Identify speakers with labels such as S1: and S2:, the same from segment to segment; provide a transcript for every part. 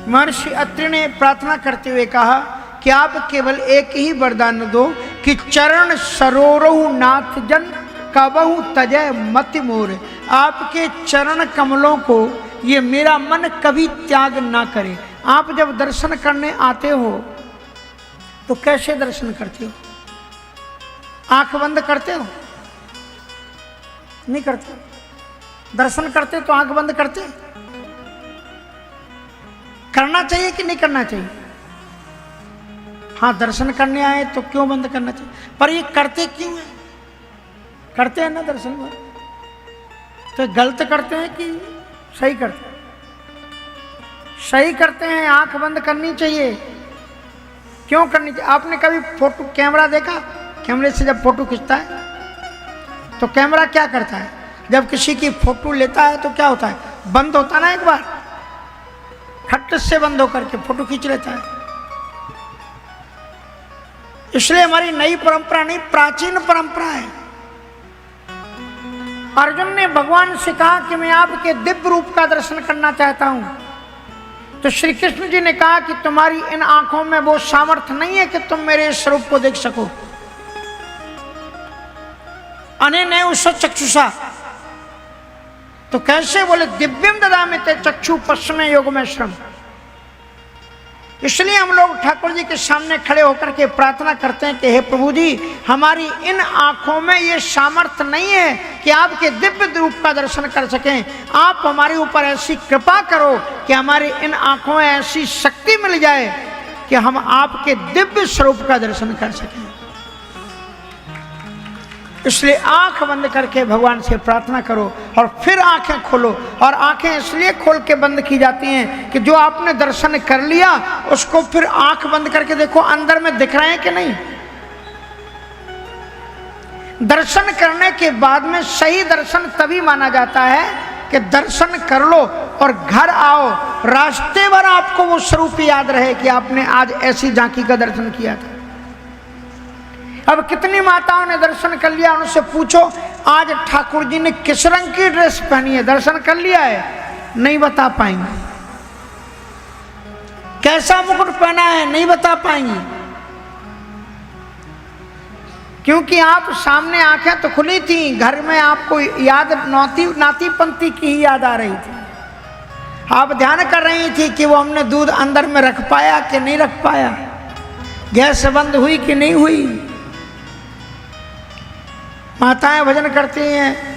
S1: महर्षि अत्रि ने प्रार्थना करते हुए कहा कि आप केवल एक ही वरदान दो कि चरण सरोरहु नाथ जन कबहु तजय मति मोर। आपके चरण कमलों को ये मेरा मन कभी त्याग ना करे। आप जब दर्शन करने आते हो तो कैसे दर्शन करते हो? आंख बंद करते हो? नहीं करते। दर्शन करते तो आंख बंद करते? करना चाहिए कि नहीं करना चाहिए? हाँ, दर्शन करने आए तो क्यों बंद करना चाहिए? पर ये करते क्यों है? करते हैं ना दर्शन में, तो गलत करते हैं कि सही करते हैं? सही करते हैं। आंख बंद करनी चाहिए। क्यों करनी चाहिए? आपने कभी फोटो कैमरा देखा? कैमरे से जब फोटो खींचता है तो कैमरा क्या करता है? जब किसी की फोटो लेता है तो क्या होता है? बंद होता ना, एक बार खट से बंद होकर के फोटो खींच लेता है। इसलिए हमारी नई परंपरा नहीं, प्राचीन परंपरा है। अर्जुन ने भगवान से कहा कि मैं आपके दिव्य रूप का दर्शन करना चाहता हूं, तो श्री कृष्ण जी ने कहा कि तुम्हारी इन आंखों में वो सामर्थ्य नहीं है कि तुम मेरे स्वरूप को देख सको। अनेन उस चक्षुषा, तो कैसे बोले? दिव्यम ददामि ते चक्षु पश्चिमे योग में श्रम। इसलिए हम लोग ठाकुर जी के सामने खड़े होकर के प्रार्थना करते हैं कि हे प्रभु जी, हमारी इन आंखों में ये सामर्थ्य नहीं है कि आपके दिव्य रूप का दर्शन कर सकें। आप हमारे ऊपर ऐसी कृपा करो कि हमारी इन आंखों में ऐसी शक्ति मिल जाए कि हम आपके दिव्य स्वरूप का दर्शन कर सकें। इसलिए आंख बंद करके भगवान से प्रार्थना करो और फिर आंखें खोलो। और आंखें इसलिए खोल के बंद की जाती हैं कि जो आपने दर्शन कर लिया उसको फिर आंख बंद करके देखो अंदर में दिख रहे हैं कि नहीं। दर्शन करने के बाद में सही दर्शन तभी माना जाता है कि दर्शन कर लो और घर आओ, रास्ते भर आपको वो स्वरूप याद रहे कि आपने आज ऐसी झांकी का दर्शन किया था। अब कितनी माताओं ने दर्शन कर लिया, उनसे पूछो आज ठाकुर जी ने किस रंग की ड्रेस पहनी है, दर्शन कर लिया है? नहीं बता पाएंगे। कैसा मुकुट पहना है? नहीं बता पाएंगे, क्योंकि आप सामने आंखें तो खुली थी, घर में आपको याद नाती पंथी की ही याद आ रही थी। आप ध्यान कर रही थी कि वो हमने दूध अंदर में रख पाया कि नहीं रख पाया, गैस बंद हुई कि नहीं हुई। माताएं भजन करती हैं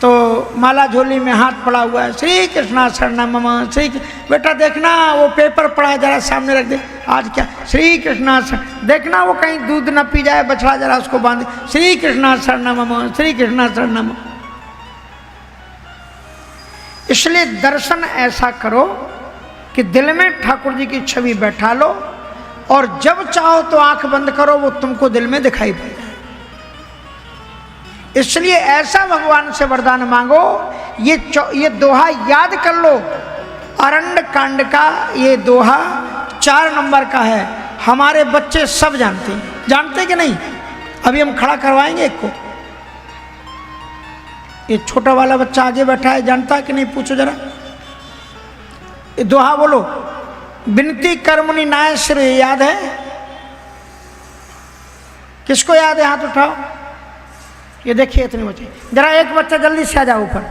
S1: तो माला झोली में हाथ पड़ा हुआ है, श्री कृष्णा शरणम मम, श्री बेटा देखना वो पेपर पड़ा है जरा सामने रख दे, आज क्या श्री कृष्णा देखना वो कहीं दूध न पी जाए, बछड़ा जरा उसको बांधे, श्री कृष्णा शरणम मम, श्री कृष्णा शरणम मम। इसलिए दर्शन ऐसा करो कि दिल में ठाकुर जी की छवि बैठा लो और जब चाहो तो आंख बंद करो, वो तुमको दिल में दिखाई पड़े। इसलिए ऐसा भगवान से वरदान मांगो। ये दोहा याद कर लो, अरण्य कांड का ये दोहा 4 नंबर का है। हमारे बच्चे सब जानते हैं, जानते कि नहीं? अभी हम खड़ा करवाएंगे एक को। ये छोटा वाला बच्चा आगे बैठा है, जानता है कि नहीं? पूछो जरा, ये दोहा बोलो। विनती कर्मणि नाय श्रेय याद है? किसको याद है? हाथ उठाओ। ये देखिए इतने बच्चे, जरा एक बच्चा जल्दी से आ जाओ ऊपर।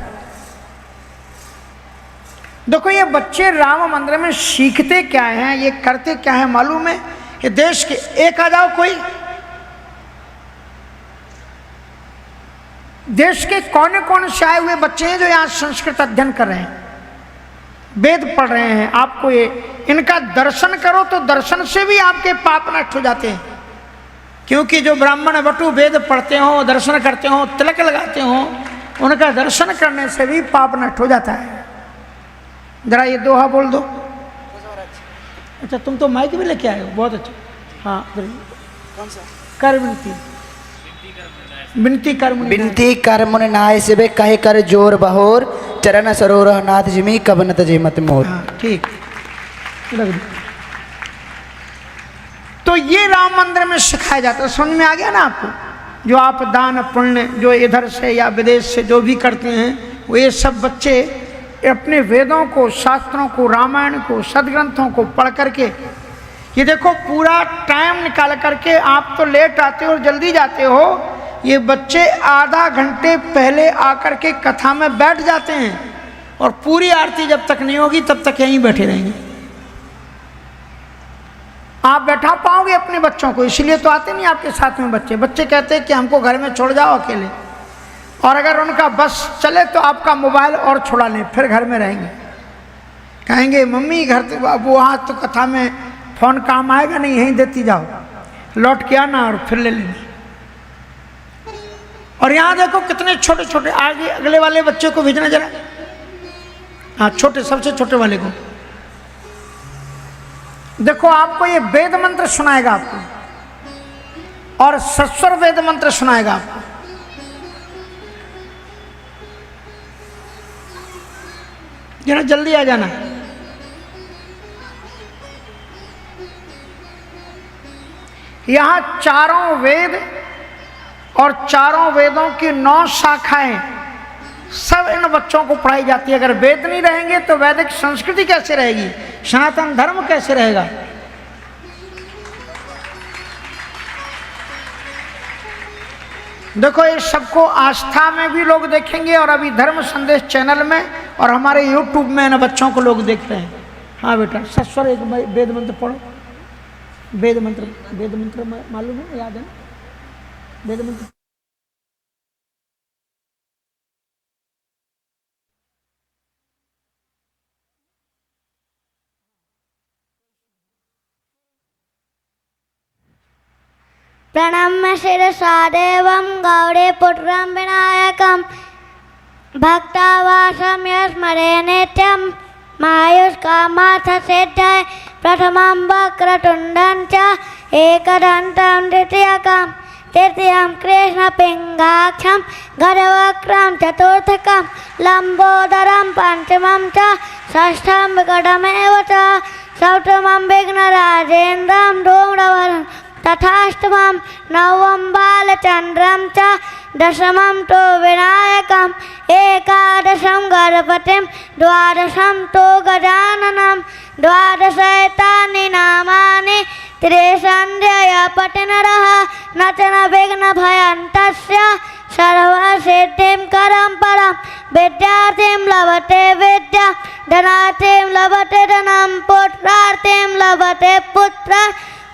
S1: देखो ये बच्चे राम मंदिर में सीखते क्या हैं, ये करते क्या है मालूम है? ये देश के एक आ जाओ कोई, देश के कौन कौन से आए हुए बच्चे हैं जो यहाँ संस्कृत अध्ययन कर रहे हैं, वेद पढ़ रहे हैं। आपको ये इनका दर्शन करो तो दर्शन से भी आपके पाप नष्ट हो जाते हैं, क्योंकि जो ब्राह्मण बटु वेद पढ़ते हो, दर्शन करते हो, तिलक लगाते हो, उनका दर्शन करने से भी पाप नष्ट हो जाता है। जरा ये दोहा बोल दो। अच्छा तुम तो माइक भी लेके आए हो, बहुत अच्छा। हाँ कौन सा? कर विनती, विनती कर्म,
S2: विनती कर्म नाय सिबे कहे कर जोर बहोर, चरण सरोवर नाथ जिमी कबनत जेमत मोर।
S1: हाँ ठीक, तो ये राम मंदिर में सिखाया जाता है। समझ में आ गया ना आपको? जो आप दान पुण्य जो इधर से या विदेश से जो भी करते हैं, वो ये सब बच्चे अपने वेदों को, शास्त्रों को, रामायण को, सदग्रंथों को पढ़ करके, ये देखो पूरा टाइम निकाल करके आप तो लेट आते हो और जल्दी जाते हो, ये बच्चे आधा घंटे पहले आकर के कथा में बैठ जाते हैं और पूरी आरती जब तक नहीं होगी तब तक यहीं बैठे रहेंगे। आप बैठा पाओगे अपने बच्चों को? इसलिए तो आते नहीं आपके साथ में बच्चे। बच्चे कहते हैं कि हमको घर में छोड़ जाओ अकेले, और अगर उनका बस चले तो आपका मोबाइल और छुड़ा लें, फिर घर में रहेंगे। कहेंगे मम्मी घर तो अब वहाँ तो कथा में फ़ोन काम आएगा नहीं, यहीं देती जाओ, लौट के आना और फिर ले लेना। और यहाँ देखो कितने छोटे छोटे, आगे अगले वाले बच्चे को भेजना जरा, हाँ छोटे, सबसे छोटे वाले को देखो। आपको ये वेद मंत्र सुनाएगा आपको, और सस्वर वेद मंत्र सुनाएगा आपको। जरा जल्दी आ जाना। यहाँ चारों वेद और चारों वेदों की 9 शाखाएं सब इन बच्चों को पढ़ाई जाती है। अगर वेद नहीं रहेंगे तो वैदिक संस्कृति कैसे रहेगी, सनातन धर्म कैसे रहेगा? देखो ये सबको आस्था में भी लोग देखेंगे, और अभी धर्म संदेश चैनल में और हमारे यूट्यूब में इन बच्चों को लोग देख रहे हैं। हाँ बेटा, सस्वर एक वेद मंत्र पढ़ो। वेद मंत्र मालूम है, याद है? वेद मंत्र
S3: प्रणम्य शिरसा देवं गौरे पुत्रं विनायकं भक्तावासं यस्मरे नित्यं मायुष्कामार्थ सिद्धये प्रथमं वक्रतुण्डं च एकदन्तं द्वितीयकं तृतीयं कृष्णपिङ्गाक्षं गजवक्त्रं चतुर्थकं लम्बोदरं पञ्चमं च षष्ठं विकटमेव च सप्तमं विघ्नराजेन्द्रं धूम्रवर्णं तथाष्टमं नवम बालचन्द्रं च दशमं तु विनायकम् एकादशं गणपतिं द्वादशं तु गजाननं द्वादशैतानि नामानि त्रिसन्ध्ययपठनरः न च न विघ्नभयन्तस्य सर्वसिद्धिं करं परं विद्यार्थिं लभते विद्या धनार्थिं लभते धनं पुत्रार्थिं लभते पुत्रः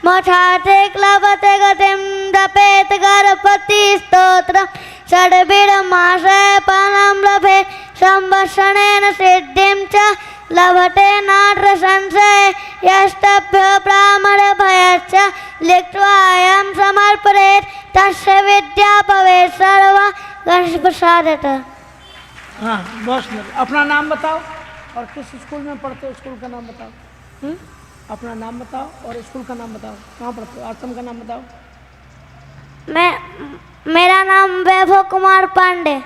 S3: मोक्षार्थे लभते गतिं दपेत गणपति स्तोत्रं षड्भिर्मासे फलं लभे संवत्सरेण सिद्धिं च लभते नात्र संशय यस्तभ्यो ब्राह्मणभयश्च लिखित्वायं समर्पयेत् तस्य विद्या भवेत् सर्वा गणेश प्रसादत।
S1: हाँ बहुत सुंदर। अपना नाम बताओ और किस स्कूल में पढ़ते हो, स्कूल का नाम बताओ। अपना नाम बताओ और स्कूल का नाम बताओ, कहाँ पढ़ते हो, आश्रम का नाम बताओ।
S3: मेरा नाम वैभव कुमार पांडे।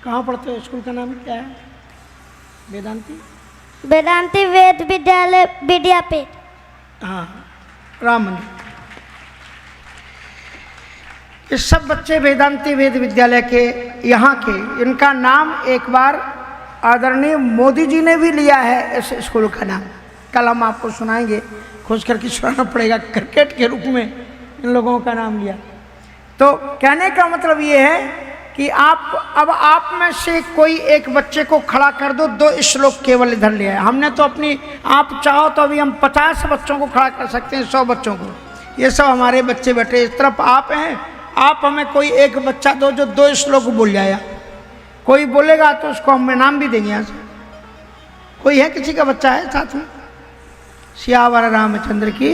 S1: कहाँ पढ़ते हो, स्कूल का नाम क्या है? वेदांती
S3: वेदांती वेद विद्यालय विद्यापीठ।
S1: हाँ, राम मंदिर। ये सब बच्चे वेदांती वेद विद्यालय के यहाँ के, इनका नाम एक बार आदरणीय मोदी जी ने भी लिया है इस स्कूल का नाम। कल हम आपको सुनाएंगे, खोज करके सुनाना पड़ेगा, क्रिकेट के रूप में इन लोगों का नाम लिया। तो कहने का मतलब ये है कि आप में से कोई एक बच्चे को खड़ा कर दो, 2 श्लोक केवल इधर ले आए। हमने तो अपनी, आप चाहो तो अभी हम 50 बच्चों को खड़ा कर सकते हैं, 100 बच्चों को। ये सब हमारे बच्चे बैठे, इस तरफ आप हैं, आप हमें कोई एक बच्चा दो जो 2 श्लोक बोल जाएगा। कोई बोलेगा तो उसको हम इनाम भी देंगे। यहाँ से कोई है, किसी का बच्चा है साथ में? सियावर रामचंद्र की